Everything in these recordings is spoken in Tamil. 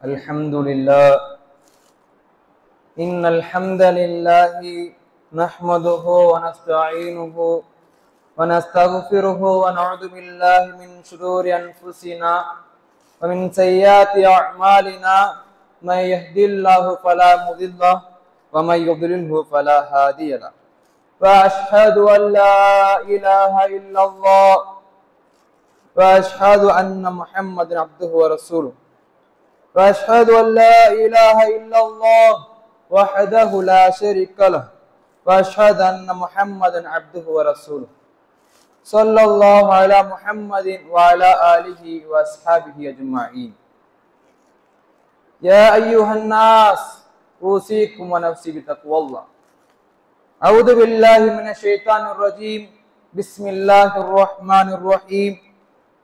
الحمد لله إن الحمد لله نحمده ونستعينه ونستغفره ونعوذ بالله من شرور أنفسنا ومن سيئات أعمالنا من يهدي الله فلا مضل له ومن يضلله فلا هادي له وأشهد أن لا إله إلا الله وأشهد أن محمدا عبده ورسوله وأشهد أن لا إله إلا الله وحده لا شريك له وأشهد أن محمدا عبده ورسوله صلى الله على محمد وعلى آله وأصحابه أجمعين. يا أيها الناس أوصيكم ونفسي بتقوى الله. أعوذ بالله من الشيطان الرجيم. بسم الله الرحمن الرحيم.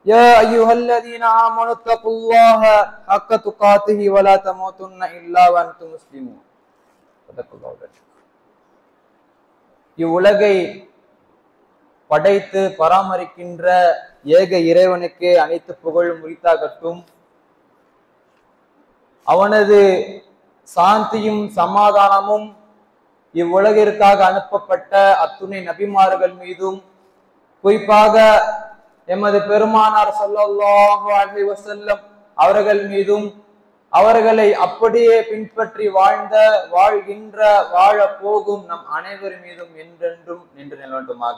يا أيها الذين آمنوا اتقوا الله حق تقاته ولا تموتن إلا وأنتم مسلمون. இவ்வுலகை படைத்து பராமரிக்கின்ற ஏக இறைவனுக்கு அனைத்து புகழும் உரித்தாகட்டும். அவனது சாந்தியும் சமாதானமும் இவ்வுலகிற்காக அனுப்பப்பட்ட அத்துணை நபிமார்கள் மீதும், குறிப்பாக எமது பெருமானார் ஸல்லல்லாஹு அலைஹி வஸல்லம் அவர்கள் மீதும், அவர்களை அப்படியே பின்பற்றி வாழ்கின்ற வாழ போகும் நம் அனைவர் மீதும் என்றென்றும் நின்று நிலவட்டுமாக.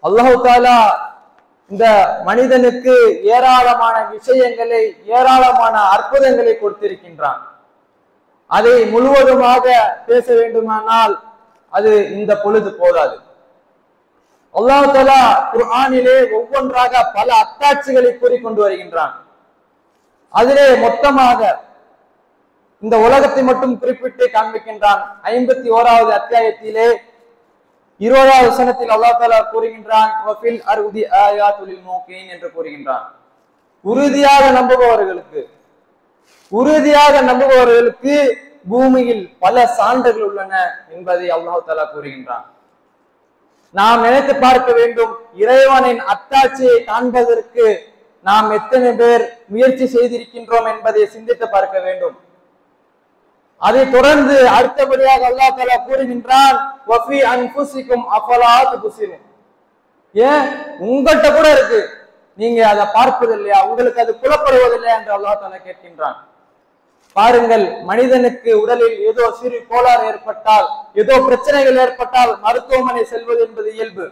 அல்லாஹ் தஆலா இந்த மனிதனுக்கு ஏராளமான விஷயங்களை, ஏராளமான அற்புதங்களை கொடுத்திருக்கின்றான். அதை முழுவதுமாக பேச வேண்டுமானால் அது இந்த பொழுது போதாது. அல்லாஹ் தஆலா குர்ஆனிலே ஒவ்வொன்றாக பல அத்தாட்சிகளை கூறிக்கொண்டு வருகின்றான். அதிலே மொத்தமாக இந்த உலகத்தை மட்டும் குறிப்பிட்டு காண்பிக்கின்றான். 51வது அத்தியாயத்திலே 20வது வசனத்தில் அல்லாஹ் தஆலா கூறுகின்றான், வஃபில் அர்தி ஆயாத்துல் லில் மூகின் என்று கூறுகின்றான். உறுதியாக நம்புபவர்களுக்கு பூமியில் பல சான்றுகள் உள்ளன என்பதை அல்லாஹ் தஆலா கூறுகின்றான். நாம் நினைத்து பார்க்க வேண்டும், இறைவனின் அத்தாட்சியை காண்பதற்கு நாம் எத்தனை பேர் முயற்சி செய்திருக்கின்றோம் என்பதை சிந்தித்து பார்க்க வேண்டும். அதை தொடர்ந்து அடுத்தபடியாக அல்லாஹ் தஆலா கூறுகின்றான், வஃபி அன்ஃபுசிக்கும் அஃபலா துப்சிரூன். ஏன் உங்கள்கிட்ட கூட இருக்கு, நீங்க அதை பார்ப்பது இல்லையா, உங்களுக்கு அது புலப்படுவதில்லையா என்று அல்லாஹ் தஆலா கேட்கின்றான். பாருங்கள், மனிதனுக்கு உடலில் ஏதோ சிறு கோளாறு ஏற்பட்டால், ஏதோ பிரச்சனைகள் ஏற்பட்டால் மருத்துவமனை செல்வது என்பது இயல்பு.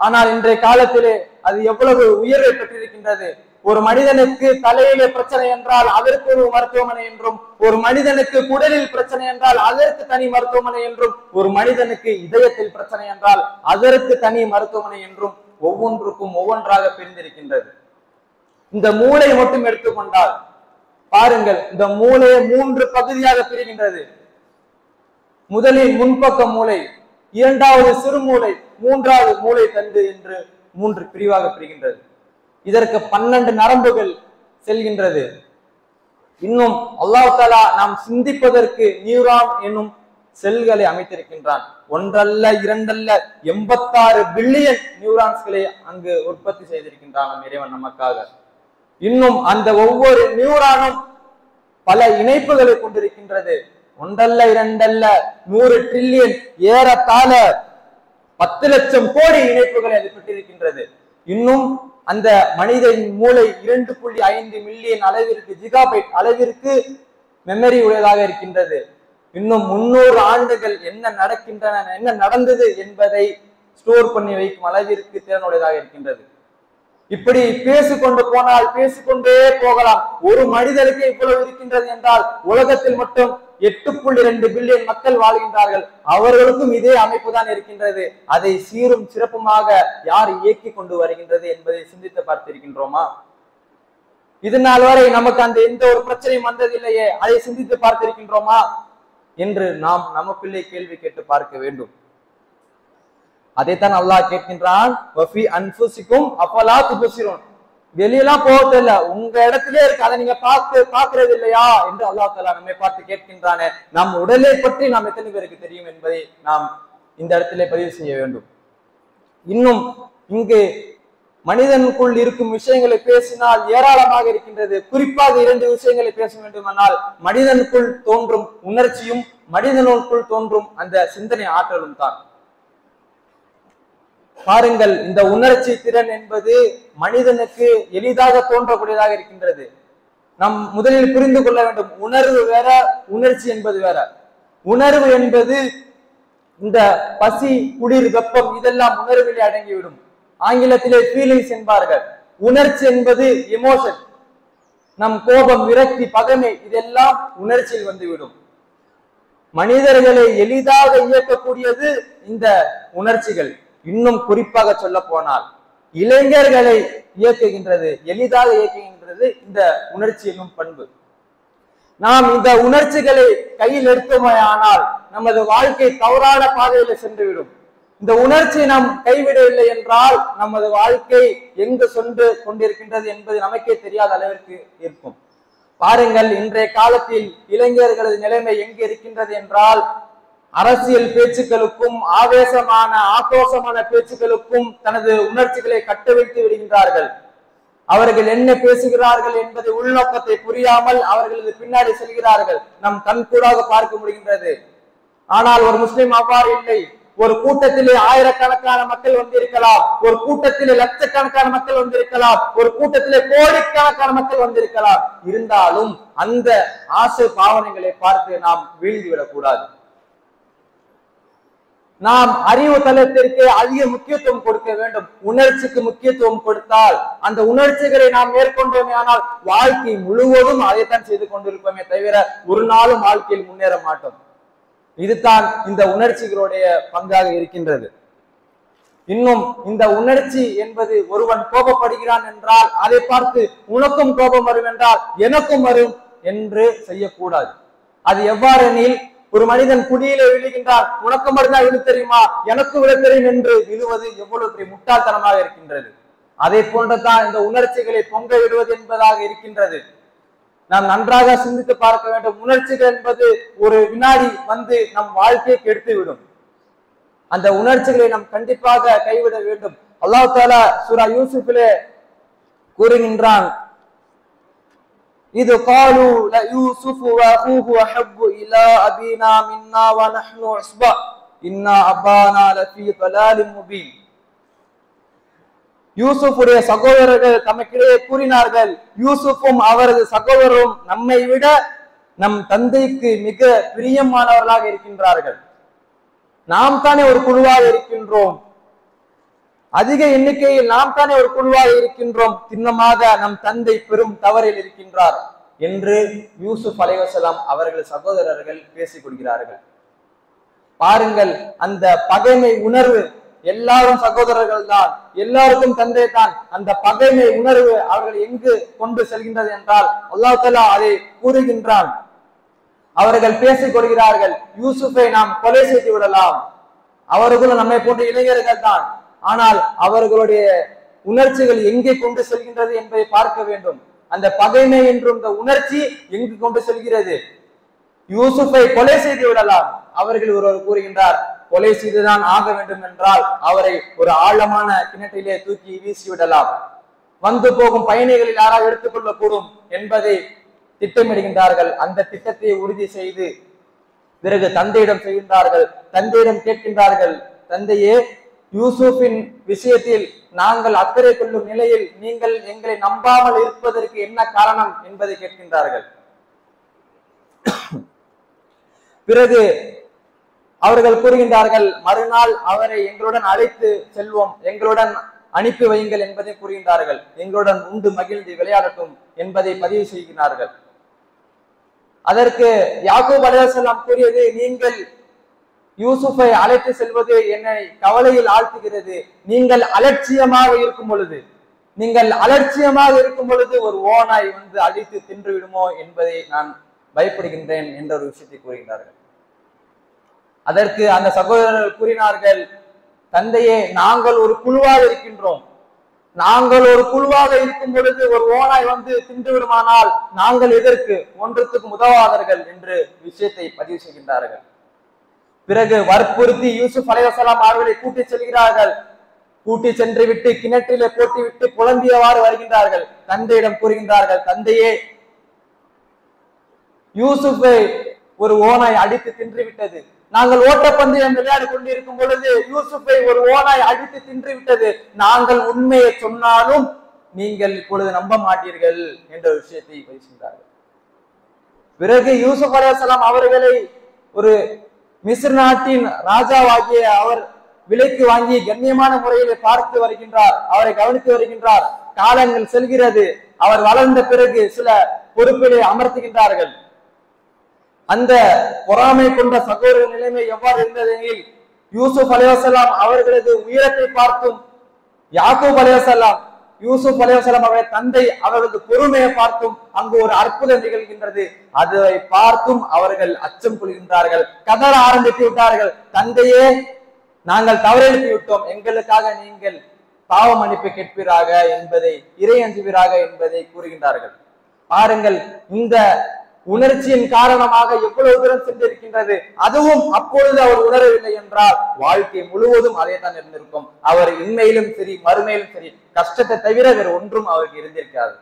ஆனால் இன்றைய காலத்திலே அது எவ்வளவு உயர்வை பெற்றிருக்கின்றது. ஒரு மனிதனுக்கு தலையிலே பிரச்சனை என்றால் அதற்கு ஒரு மருத்துவமனை என்றும், ஒரு மனிதனுக்கு குடலில் பிரச்சனை என்றால் அதற்கு தனி மருத்துவமனை என்றும், ஒரு மனிதனுக்கு இதயத்தில் பிரச்சனை என்றால் அதற்கு தனி மருத்துவமனை என்றும் ஒவ்வொன்றுக்கும் ஒவ்வொன்றாக பிரிந்திருக்கின்றது. இந்த மூளை மட்டும் எடுத்துக்கொண்டால் பாருங்கள், இந்த மூளையை 3 பகுதியாக பிரிகின்றது. முதலில் முன்பக்க மூளை, இரண்டாவது சிறுமூளை, மூன்றாவது மூளை தண்டு என்று 3 பிரிவாக பிரிகின்றது. இதற்கு 12 நரம்புகள் செல்கின்றது. இன்னும் அல்லாஹ் தஆலா நாம் சிந்திப்பதற்கு நியூரான் என்னும் செல்களை அமைத்திருக்கின்றான். ஒன்றல்ல இரண்டல்ல 86 பில்லியன் நியூரான்ஸ்களை அங்கு உற்பத்தி செய்திருக்கின்றான் நம் இறைவன் நமக்காக. இன்னும் அந்த ஒவ்வொரு நியூரானும் பல இணைப்புகளை கொண்டிருக்கின்றது. ஒன்றல்ல இரண்டல்ல 100 ட்ரில்லியன், ஏறத்தாழ 10 லட்சம் கோடி இணைப்புகளை அது பெற்றிருக்கின்றது. இன்னும் அந்த மனிதனின் மூளை 2.5 மில்லியன் அளவிற்கு, ஜிகாபைட் அளவிற்கு மெமரி உடையதாக இருக்கின்றது. இன்னும் 300 ஆண்டுகள் என்ன நடக்கின்றன, என்ன நடந்தது என்பதை ஸ்டோர் பண்ணி வைக்கும் அளவிற்கு திறனுடையதாக இருக்கின்றது. இப்படி பேசிக்கொண்டு போனால் பேசிக்கொண்டே போகலாம். ஒரு மனிதனுக்கு இவ்வளவு இருக்கின்றது என்றால் உலகத்தில் மட்டும் 8.2 பில்லியன் மக்கள் வாழ்கின்றார்கள். அவர்களுக்கும் இதே அமைப்பு தான் இருக்கின்றது. அதை சீரும் சிறப்புமாக யார் இயக்கி கொண்டு வருகின்றது என்பதை சிந்தித்து பார்த்திருக்கின்றோமா? இது நாள் வரை நமக்கு அந்த எந்த ஒரு பிரச்சனையும் வந்ததில்லையே, அதை சிந்தித்து பார்த்திருக்கின்றோமா என்று நாம் நமக்குள்ளே கேள்வி கேட்டு பார்க்க வேண்டும். அதைத்தான் அல்லாஹ் கேட்கின்றான், வஃபி அன்ஃபுசிக்கும் அஃபலா துப்சிரூன். வெளியெல்லாம் போறது இல்ல, உங்க இடத்திலே இருக்கு, அதை நீங்க பார்க்கிறது இல்லையா என்று அல்லாஹ் தஆலா நம்மை பார்த்து கேட்கின்றானே. நம் உடலை பற்றி நாம் எத்தனை பேருக்கு தெரியும் என்பதை நாம் இந்த இடத்திலே பதிவு செய்ய வேண்டும். இன்னும் இங்கு மனிதனுக்குள் இருக்கும் விஷயங்களை பேசினால் ஏராளமாக இருக்கின்றது. குறிப்பாக 2 விஷயங்களை பேச வேண்டுமானால் மனிதனுக்குள் தோன்றும் உணர்ச்சியும் மனிதனுக்குள் தோன்றும் அந்த சிந்தனை ஆற்றலும் தான். பாருங்கள், இந்த உணர்ச்சி திறன் என்பது மனிதனுக்கு எளிதாக தோன்றக்கூடியதாக இருக்கின்றது. நாம் முதலில் புரிந்து கொள்ள வேண்டும், உணர்வு வேற, உணர்ச்சி என்பது வேற. உணர்வு என்பது இந்த பசி, குளிர், வெப்பம் இதெல்லாம் உணர்விலே அடங்கிவிடும். ஆங்கிலத்திலே ஃபீலிங்ஸ் என்பார்கள். உணர்ச்சி என்பது எமோஷன். நம் கோபம், விரக்தி, பகைமை இதெல்லாம் உணர்ச்சியில் வந்துவிடும். மனிதர்களை எளிதாக இயக்கக்கூடியது இந்த உணர்ச்சிகள். இன்னும் குறிப்பாக சொல்ல போனால் இளைஞர்களை இயக்குகின்றது, எளிதாக இயக்குகின்றது இந்த உணர்ச்சி என்னும் பண்பு. நாம் இந்த உணர்ச்சிகளை கையில் எடுத்தோமையானால் நமது வாழ்க்கை தவறான பாதையில சென்றுவிடும். இந்த உணர்ச்சியை நாம் கைவிடவில்லை என்றால் நமது வாழ்க்கை எங்கு சென்று கொண்டிருக்கின்றது என்பது நமக்கே தெரியாத அளவிற்கு இருக்கும். பாருங்கள், இன்றைய காலத்தில் இளைஞர்களது நிலைமை எங்கு இருக்கின்றது என்றால் அரசியல் பேச்சுக்களுக்கும் ஆவேசமான ஆக்ரோஷமான பேச்சுக்களுக்கும் தனது உணர்ச்சிகளை கட்டவிழ்த்து விடுகின்றார்கள். அவர்கள் என்ன பேசுகிறார்கள் என்பதை உள்நோக்கத்தை புரியாமல் அவர்களது பின்னாடி செல்கிறார்கள். நம் கண்கூடாக பார்க்க முடிகின்றது. ஆனால் ஒரு முஸ்லிம் அவ்வாறு இல்லை. ஒரு கூட்டத்திலே ஆயிரக்கணக்கான மக்கள் வந்திருக்கலாம், ஒரு கூட்டத்திலே லட்சக்கணக்கான மக்கள் வந்திருக்கலாம், ஒரு கூட்டத்திலே கோடிக்கணக்கான மக்கள் வந்திருக்கலாம். இருந்தாலும் அந்த ஆசை பாவனைகளை பார்த்து நாம் வீழ்ந்துவிடக் கூடாது. நாம் அறிவு தளத்திற்கு அதிக முக்கியத்துவம் கொடுக்க வேண்டும். உணர்ச்சிக்கு முக்கியத்துவம் கொடுத்தால் அந்த உணர்ச்சிகளை நாம் மேற்கொண்டோமே ஆனால் வாழ்க்கை முழுவதும் அதைத்தான் செய்து கொண்டிருப்போமே தவிர ஒரு நாளும் வாழ்க்கையில் முன்னேற மாட்டோம். இதுதான் இந்த உணர்ச்சிகளுடைய பங்காக இருக்கின்றது. இன்னும் இந்த உணர்ச்சி என்பது ஒருவன் கோபப்படுகிறான் என்றால் அதை பார்த்து உனக்கும் கோபம் வரும் என்றால் எனக்கும் வரும் என்று செய்யக்கூடாது. அது எவ்வாறு எனில், ஒரு மனிதன் குடியிலே விழுகின்றார், உனக்கு மட்டும்தான் விழு தெரியுமா, எனக்கு விழ தெரியும் என்று விழுவது எவ்வளவு பெரிய முட்டாள்தனமாக இருக்கின்றது. அதை போன்றுதான் இந்த உணர்ச்சிகளை பொங்க விடுவது என்பதாக இருக்கின்றது. நாம் நன்றாக சிந்தித்து பார்க்க வேண்டும். உணர்ச்சிகள் என்பது ஒரு வினாடி வந்து நம் வாழ்க்கையை கெடுத்து விடும். அந்த உணர்ச்சிகளை நாம் கண்டிப்பாக கைவிட வேண்டும். அல்லாஹ் தஆலா சூரா யூசுஃபிலே கூறுகின்றான், இது காலு ல யூசுஃபு வ அஹூஹு அஹப்பு இலா அபீனா மின்னா வ நஹ்னு உஸ்பா இன்னா அபானா லஃபீ தலாலின் முபீன். யூசுஃபுடைய சகோதரர்கள் தமக்கிடையே கூறினார்கள், யூசுஃபும் அவரது சகோதரரும் நம்மை விட நம் தந்தைக்கு மிக பிரியமானவர்களாக இருக்கின்றார்கள். நாம் தானே ஒரு குழுவாக இருக்கின்றோம், அதிக எண்ணிக்கையில் நாம் தானே ஒரு குழுவாக இருக்கின்றோம், சின்னமாக நம் தந்தை பெரும் தவறில் இருக்கின்றார் என்று யூசுப் அலைஹிஸ்ஸலாம் அவர்கள் சகோதரர்கள் பேசிக் கொள்கிறார்கள். பாருங்கள், அந்த பகைமை உணர்வு, எல்லாரும் சகோதரர்கள் தான், எல்லாருக்கும் தந்தை தான், அந்த பகைமை உணர்வு அவர்கள் எங்கு கொண்டு செல்கின்றது என்றால் அல்லாஹ் தஆலா அதை கூறுகின்றான். அவர்கள் பேசிக் கொள்கிறார்கள், யூசுஃபை நாம் கொலை செய்து விடலாம், அவர்களும் நம்மை போன்ற இளைஞர்கள் தான், ஆனால் அவர்களுடைய உணர்ச்சிகள் எங்கே கொண்டு செல்கின்றது என்பதை பார்க்க வேண்டும். அந்த பகைமை என்றும் இந்த உணர்ச்சி எங்கு கொண்டு செல்கிறது? யூசுஃபை கொலை செய்து விடலாம். அவர்கள் ஒருவர் கூறுகின்றார், கொலை செய்துதான் ஆக வேண்டும் என்றால் அவரை ஒரு ஆழமான கிணற்றிலே தூக்கி வீசிவிடலாம், வந்து போகும் பயணிகளில் யாராவது எடுத்துக்கொள்ளக்கூடும் என்பதை திட்டமிடுகின்றார்கள். அந்த திட்டத்தை உறுதி செய்து பிறகு தந்தையிடம் செய்கின்றார்கள். தந்தையிடம் கேட்கின்றார்கள், தந்தையே, யூசுஃபின் விஷயத்தில் நாங்கள் அக்கறை கொள்ளும் நிலையில் நீங்கள் எங்களை நம்பாமல் இருப்பதற்கு என்ன காரணம் என்பதை கேட்கின்றார்கள். பிறகு அவர்கள் கூறுகின்றார்கள், மறுநாள் அவரை எங்களுடன் அழைத்து செல்வோம், எங்களுடன் அனுப்பி வையுங்கள் என்பதை கூறுகின்றார்கள். எங்களுடன் உண்டு மகிழ்ந்து விளையாடட்டும் என்பதை பதிவு செய்கிறார்கள். அதற்கு யாக்கூப் அலைஹிஸ்ஸலாம் கூறியது, நீங்கள் யூசுஃபை அழைத்து செல்வது என்னை கவலையில் ஆழ்த்துகிறது. நீங்கள் அலட்சியமாக இருக்கும் பொழுது ஒரு ஓநாய் வந்து அடித்து தின்று விடுமோ என்பதை நான் பயப்படுகின்றேன் என்ற ஒரு விஷயத்தை கூறுகிறார்கள். அதற்கு அந்த சகோதரர்கள் கூறினார்கள், தந்தையே, நாங்கள் ஒரு குழுவாக இருக்கின்றோம், நாங்கள் ஒரு குழுவாக இருக்கும் பொழுது ஒரு ஓநாய் வந்து தின்று விடுமானால் நாங்கள் எதற்கு, ஒன்றுத்துக்கு உதவாதர்கள் என்று விஷயத்தை பதிவு செய்கின்றார்கள். பிறகு வற்புறுத்தி யூசுப் அலைஹிஸ்ஸலாம் அவர்களை கூட்டி செல்கிறார்கள். கூட்டி சென்று விட்டு கிணற்றிலே போட்டி விட்டு புலம்பியவாறு வருகின்றார்கள். தந்தையிடம் கூறுகின்றார்கள், தந்தையே, யூசுஃபை ஒரு ஓநாய் அடித்து தின்று விட்டது. நாங்கள் ஓட்டப்பந்தயம் விளையாடி கொண்டிருக்கும் பொழுது யூசுஃபை ஒரு ஓநாய் அடித்து தின்று விட்டது. நாங்கள் உண்மையை சொன்னாலும் நீங்கள் இப்பொழுது நம்ப மாட்டீர்கள் என்ற விஷயத்தை பேசுகின்றார்கள். பிறகு யூசுப் அலைஹிஸ்ஸலாம் அவர்களை ஒரு மிஸ்ர் நாட்டின் ராஜாவாகிய அவர் விலைக்கு வாங்கி கண்ணியமான முறையிலே பார்த்து வருகின்றார், அவரை கவனித்து வருகின்றார். காலங்கள் செல்கிறது. அவர் வளர்ந்த பிறகு சில பொறுப்பிலே அமர்த்துகின்றார்கள். அந்த பொறாமை கொண்ட சகோதர நிலைமை எவ்வாறு இருந்ததெனில், யூசுப் அலைஹிஸ்ஸலாம் அவர்களது உயரத்தை பார்த்தும் யாக்கூப் அலைஹிஸ்ஸலாம் யூசுப் அலைஹிஸ்ஸலாம் அவருடைய தந்தை அவர்களது பொறுமையை பார்த்தும் அங்கு ஒரு அற்புதம் நிகழ்கின்றது. அதை பார்த்தும் அவர்கள் அச்சம் கொள்கின்றார்கள், கதற ஆரம்பித்து விட்டார்கள். தந்தையே, நாங்கள் தவறெழுப்பி விட்டோம், எங்களுக்காக நீங்கள் பாவ மன்னிப்பு கேட்பீராக என்பதை, இறை அஞ்சுவீராக என்பதை கூறுகின்றார்கள். பாருங்கள், இந்த உணர்ச்சியின் காரணமாக எவ்வளவு தூரம் சென்றிருக்கின்றது. அதுவும் அப்பொழுது அவர் உணரவில்லை என்றால் வாழ்க்கை முழுவதும் அதே தான் இருந்திருக்கும். அவர் இன்மையிலும் சரி மறுமையிலும் சரி கஷ்டத்தை தவிர வேறு ஒன்றும் அவருக்கு இருந்திருக்காது.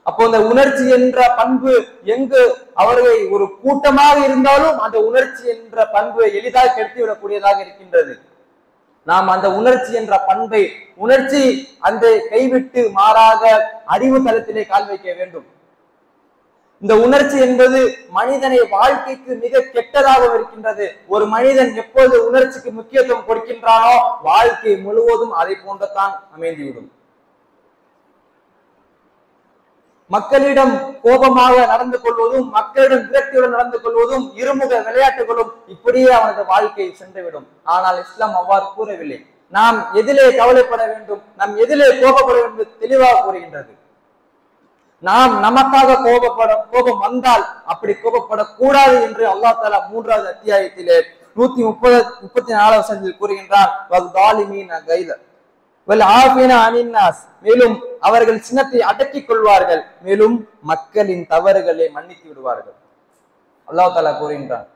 அப்போ அந்த உணர்ச்சி என்ற பண்பு எங்கு அவர்களை ஒரு கூட்டமாக இருந்தாலும் அந்த உணர்ச்சி என்ற பண்பு எளிதாக கெடுத்துவிடக்கூடியதாக இருக்கின்றது. நாம் அந்த உணர்ச்சி என்ற பண்பை, உணர்ச்சி அந்த கைவிட்டு மாறாக அறிவு தளத்திலே கால் வைக்க வேண்டும். இந்த உணர்ச்சி என்பது மனிதனை வாழ்க்கைக்கு மிக கெட்டதாக இருக்கின்றது. ஒரு மனிதன் எப்போது உணர்ச்சிக்கு முக்கியத்துவம் கொடுக்கின்றானோ வாழ்க்கை முழுவதும் அதை போன்றதான் அமைந்துவிடும். மக்களிடம் கோபமாக நடந்து கொள்வதும், மக்களிடம் விரக்தியுடன் நடந்து கொள்வதும், இருமுக விளையாட்டுகளும் இப்படியே அவனது வாழ்க்கை சென்றுவிடும். ஆனால் இஸ்லாம் அவ்வாறு கூறவில்லை. நாம் எதிலே கவலைப்பட வேண்டும், நாம் எதிலே கோபப்பட வேண்டும் தெளிவாக கூறுகின்றது. நாம் நமக்காக கோபம் வந்தால் அப்படி கோபப்படக்கூடாது என்று அல்லாஹ் தஆலா 3வது அத்தியாயத்திலே 134 வசனத்தில் கூறுகின்றார். மேலும் அவர்கள் சினத்தை அடக்கிக் கொள்வார்கள், மேலும் மக்களின் தவறுகளை மன்னித்து விடுவார்கள். அல்லாஹ் தஆலா கூறுகின்றார்.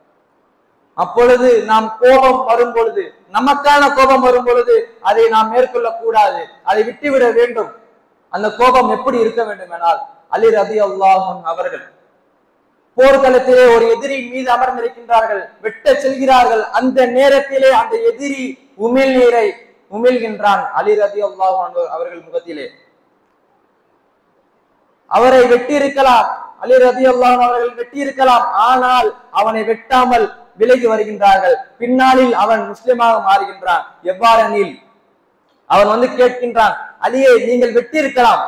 அப்பொழுது நாம் கோபம் வரும் பொழுது, நமக்கான கோபம் வரும் பொழுது அதை நாம் மேற்கொள்ள கூடாது, அதை விட்டுவிட வேண்டும். அந்த கோபம் எப்படி இருக்க வேண்டும் என்றால், அலி ரலியல்லாஹு அன்ஹு அவர்கள் போர்க்களத்திலே ஒரு எதிரியின் மீது அமர்ந்திருக்கின்றார்கள், வெட்ட செல்கிறார்கள். அந்த நேரத்திலே அந்த எதிரி உமிழ்நீரை உமிழ்கின்றான் அலி ரலியல்லாஹு அன்ஹு அவர்கள் முகத்திலே. அவரை வெட்டி இருக்கலாம், அலி ரலியல்லாஹு அன்ஹு அவர்கள் வெட்டி இருக்கலாம். ஆனால் அவனை வெட்டாமல் விலகி வருகின்றார்கள். பின்னாளில் அவன் முஸ்லிமாக மாறுகின்றான். எவ்வாறெனில் அவன் கேட்கின்றான், அலியை நீங்கள் வெட்டி இருக்கலாம்,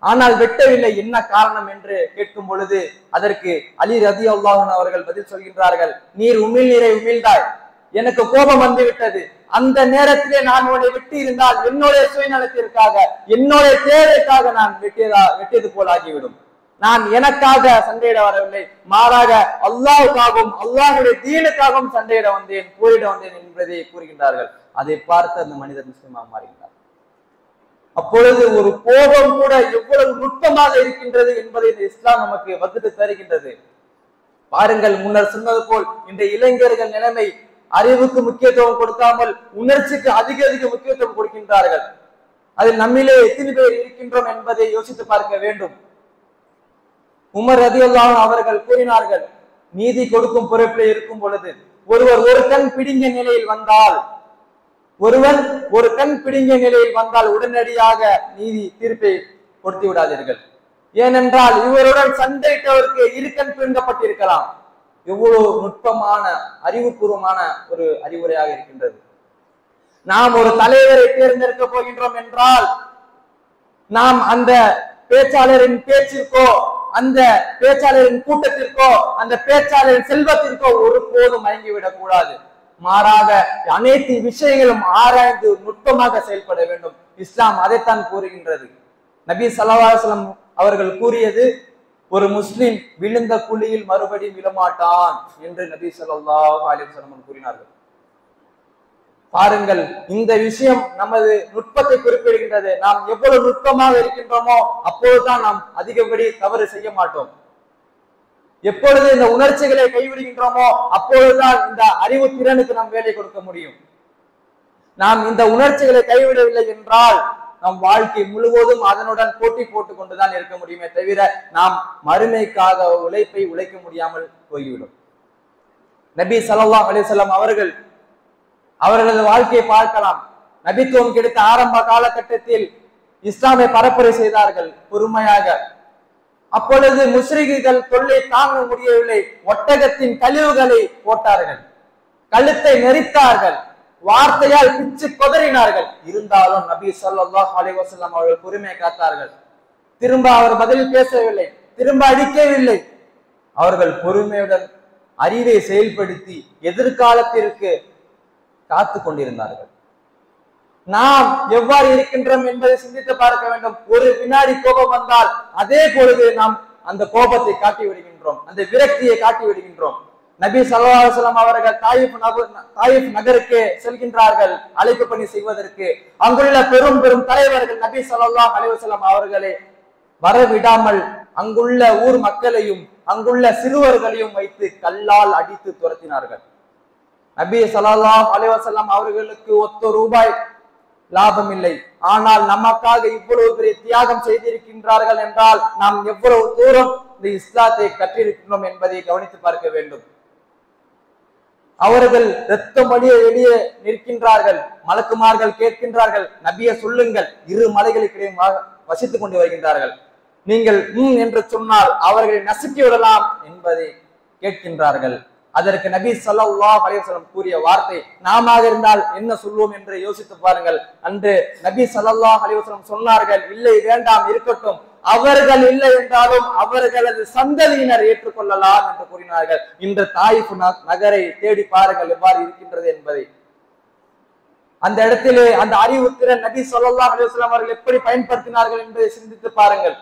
ஆனால் வெட்டவில்லை, என்ன காரணம் என்று கேட்கும் பொழுது அதற்கு அலி ரலியல்லாஹு அன்ஹு அவர்கள் பதில் சொல்கின்றார்கள், நீர் உமிழ்நீரை உமிழ்ந்தாய், எனக்கு கோபம் வந்து விட்டது. அந்த நேரத்திலே நான் உன்னை வெட்டி இருந்தால் என்னுடைய சுயநலத்திற்காக, என்னுடைய தேவைக்காக நான் வெட்டியது போல் ஆகிவிடும். நான் எனக்காக சண்டையிட வரவில்லை, மாறாக அல்லாஹ்வுக்காகவும் அல்லாஹ்வுடைய தீனுக்காகவும் சண்டையிட வந்தேன், போரிட வந்தேன் என்பதை கூறுகின்றார்கள். அதை பார்த்து அந்த மனிதர் முஸ்லிமாக மாறுகின்றார். அப்பொழுது ஒரு கோபம் கூட எவ்வளவு நுட்பமாக இருக்கின்றது என்பதை இந்த இஸ்லாம் நமக்கு வகுத்து தருகின்றது. பாருங்கள், முன்னர் சொன்னது போல் இந்த இளைஞர்கள் நிலைமை அறிவுக்கு முக்கியத்துவம் கொடுக்காமல் உணர்ச்சிக்கு அதிக முக்கியத்துவம் கொடுக்கின்றார்கள். அதில் நம்மிலே எத்தனை பேர் இருக்கின்றோம் என்பதை யோசித்து பார்க்க வேண்டும். உமர் ரலியல்லாஹு அன்ஹு அவர்கள் கூறினார்கள், நீதி கொடுக்கும் பொறுப்பில் இருக்கும் பொழுது ஒருவர் ஒரு கண் பிடுங்கிய நிலையில் வந்தால், உடனடியாக நீதி தீர்ப்பை கொடுத்து விடாதீர்கள். ஏனென்றால் இவருடன் சண்டையிட்டவருக்கு இரு கண் பிடுங்கப்பட்டிருக்கலாம். எவ்வளவு நுட்பமான அறிவுபூர்வமான ஒரு அறிவுரையாக இருக்கின்றது. நாம் ஒரு தலைவரை தேர்ந்தெடுக்க போகின்றோம் என்றால் நாம் அந்த பேச்சாளரின் பேச்சிற்கோ, அந்த பேச்சாளரின் கூட்டத்திற்கோ, அந்த பேச்சாளரின் செல்வத்திற்கோ ஒருபோதும் மயங்கிவிடக் கூடாது. மாறாக அனைத்து விஷயங்களும் ஆராய்ந்து நுட்பமாக செயல்பட வேண்டும். இஸ்லாம் அதைத்தான் கூறுகின்றது. நபி ஸல்லல்லாஹு அலைஹி வஸல்லம் அவர்கள் கூறியது, ஒரு முஸ்லிம் விழுந்த குழியில் மறுபடியும் விழமாட்டான் என்று நபி ஸல்லல்லாஹு அலைஹி வஸல்லம் கூறினார்கள். பாருங்கள், இந்த விஷயம் நமது நுட்பத்தை குறிப்பிடுகின்றது. நாம் எவ்வளவு நுட்பமாக இருக்கின்றோமோ அப்பொழுதுதான் நாம் அதிகப்படி தவறு செய்ய மாட்டோம். எப்பொழுது இந்த உணர்ச்சிகளை கைவிடுகின்றோமோ அப்பொழுதுதான் இந்த அறிவு திறனுக்கு நாம் வேலை கொடுக்க முடியும். நாம் இந்த உணர்ச்சிகளை கைவிடவில்லை என்றால் நம் வாழ்க்கை முழுவதும் அதனுடன் போட்டி போட்டுக் கொண்டுதான் இருக்க முடியுமே தவிர நாம் மறுமைக்காக உழைப்பை உழைக்க முடியாமல் போய்விடும். நபி ஸல்லல்லாஹு அலைஹி வஸல்லம் அவர்களது வாழ்க்கையை பார்க்கலாம். நபித்துவம் கிடைத்த ஆரம்ப காலகட்டத்தில் இஸ்லாமை பரப்புரை செய்தார்கள் பொறுமையாக. அப்பொழுது முஸ்லிம்கள் தொல்லை தாங்க முடியவில்லை. ஒட்டகத்தின் கழிவுகளை போட்டார்கள், கழுத்தை நெரித்தார்கள், வார்த்தையால் பிச்சு கொதறினார்கள். இருந்தாலும் நபி ஸல்லல்லாஹு அலைஹி வஸல்லம் அவர்கள் பொறுமையை காத்தார்கள். திரும்ப அவர் பதில் பேசவில்லை, திரும்ப அடிக்கவில்லை. அவர்கள் பொறுமையுடன் அறிவை செயல்படுத்தி எதிர்காலத்திற்கு காத்து கொண்டிருந்தார்கள். நாம் எவ்வாறு இருக்கின்றோம் என்பதை சிந்தித்து பார்க்க வேண்டும். ஒரு வினாடி கோபம் வந்தால் அதே பொழுது நாம் அந்த கோபத்தை காட்டி விடுகின்றோம், அந்த விரக்தியை காட்டி விடுகின்றோம். நபி ஸல்லல்லாஹு அலைஹி வஸல்லம் அவர்கள் தாயிஃப் நகருக்கு செல்கின்றார்கள் அழைப்பு பணி செய்வதற்கு. அங்குள்ள பெரும் பெரும் தலைவர்கள் நபி ஸல்லல்லாஹு அலைஹி வஸல்லம் அவர்களை வரவிடாமல் அங்குள்ள ஊர் மக்களையும் அங்குள்ள சிறுவர்களையும் வைத்து கல்லால் அடித்து துரத்தினார்கள். நபி ஸல்லல்லாஹு அலைஹி வஸல்லம் அவர்களுக்கு ₹1 லாபம் இல்லை. ஆனால் நமக்காக இவ்வளவு பெரிய தியாகம் செய்திருக்கின்றார்கள் என்றால் நாம் எவ்வளவு தூரம் இந்த இஸ்லாத்தை கற்றிருக்கின்றோம் என்பதை கவனித்து பார்க்க வேண்டும். அவர்கள் இரத்தம் வழிய வெளியே நிற்கின்றார்கள். மலக்குமார்கள் கேட்கின்றார்கள், நபியை சொல்லுங்கள். 2 மலைகளுக்கிடையே வசித்துக் கொண்டு வருகின்றார்கள். நீங்கள் என்று சொன்னால் அவர்களை நசுக்கி விடலாம் என்பதை கேட்கின்றார்கள். அதற்கு நபி ஸல்லல்லாஹு அலைஹி வஸல்லம் கூறிய வார்த்தை, நாம இருந்தால் என்ன சொல்வோம் என்று யோசித்து பாருங்கள். அன்று நபி ஸல்லல்லாஹு அலைஹி வஸல்லம் சொன்னார்கள், இல்லை வேண்டாம் இருக்கட்டும், அவர்கள் இல்லை என்றாலும் அவர்களது சந்ததியினர் ஏற்றுக்கொள்ளலாம் என்று கூறினார்கள். இன்று தாயிஃப் நகரை தேடி பாருங்கள் எவ்வாறு இருக்கின்றது என்பதை. அந்த இடத்திலே அந்த அறிவுத்திறன் நபி ஸல்லல்லாஹு அலைஹி வஸல்லம் அவர்கள் எப்படி பயன்படுத்தினார்கள் என்பதை சிந்தித்து பாருங்கள்.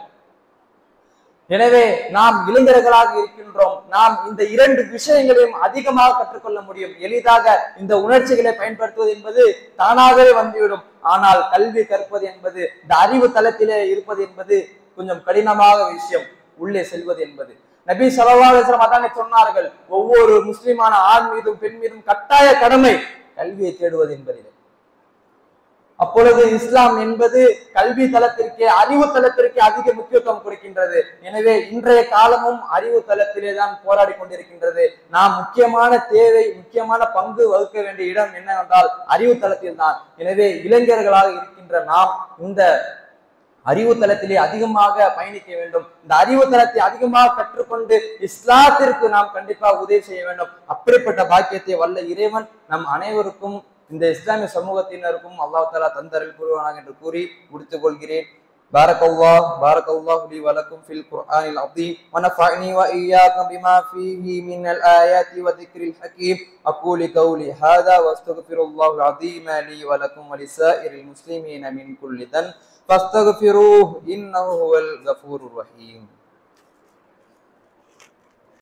எனவே நாம் இளைஞர்களாக இருக்கின்றோம். நாம் இந்த 2 விஷயங்களையும் அதிகமாக கற்றுக்கொள்ள முடியும். எளிதாக இந்த உணர்ச்சிகளை பயன்படுத்துவது என்பது தானாகவே வந்துவிடும். ஆனால் கல்வி கற்பது என்பது, இந்த அறிவு தளத்திலே இருப்பது என்பது கொஞ்சம் கடினமாக விஷயம். உள்ளே செல்வது என்பது நபி ஸல்லல்லாஹு அலைஹி வஸல்லம் அதானே சொன்னார்கள், ஒவ்வொரு முஸ்லிமான ஆண் மீதும் பெண் மீதும் கட்டாய கடமை கல்வியை தேடுவது என்பது. அப்பொழுது இஸ்லாம் என்பது கல்வி தளத்திற்கே, அறிவு தளத்திற்கே அதிக முக்கியத்துவம் கொடுக்கின்றது. எனவே இன்றைய காலமும் அறிவு தளத்திலே தான் போராடி கொண்டிருக்கின்றது. நாம் முக்கியமான தேவை, முக்கியமான பங்கு வகுக்க வேண்டிய இடம் என்னவென்றால் அறிவு தளத்தில் தான். எனவே இளைஞர்களாக இருக்கின்ற நாம் இந்த அறிவு தளத்திலே அதிகமாக பயணிக்க வேண்டும். இந்த அறிவு தளத்தை அதிகமாக கற்றுக்கொண்டு இஸ்லாத்திற்கு நாம் கண்டிப்பாக உதவி செய்ய வேண்டும். அப்படிப்பட்ட பாக்கியத்தை வல்ல இறைவன் நம் அனைவருக்கும், இந்த இஸ்லாமிய சமூகத்தினருக்கும் அல்லாஹ் தஆலா தந்தருள் புரிவானாக என்று கூறி முடித்துக் கொள்கிறேன். பாரக்கல்லாஹு லி வ லக்கும் ஃபில் குர்ஆனில் அஸீம் வ நஃபஅனி வ இய்யாக்கும் பிமா ஃபீஹி மினல் ஆயாத்தி வ திக்ரில் ஹகீம். அகூலு கௌலி ஹாதா வ அஸ்தக்ஃபிருல்லாஹல் அஸீம் லி வ லக்கும் வ லிஸாயிரில் முஸ்லிமீன மின் குல்லி தன் ஃபஸ்தக்ஃபிரூஹு இன்னஹு ஹுவல் கஃபூருர் ரஹீம்.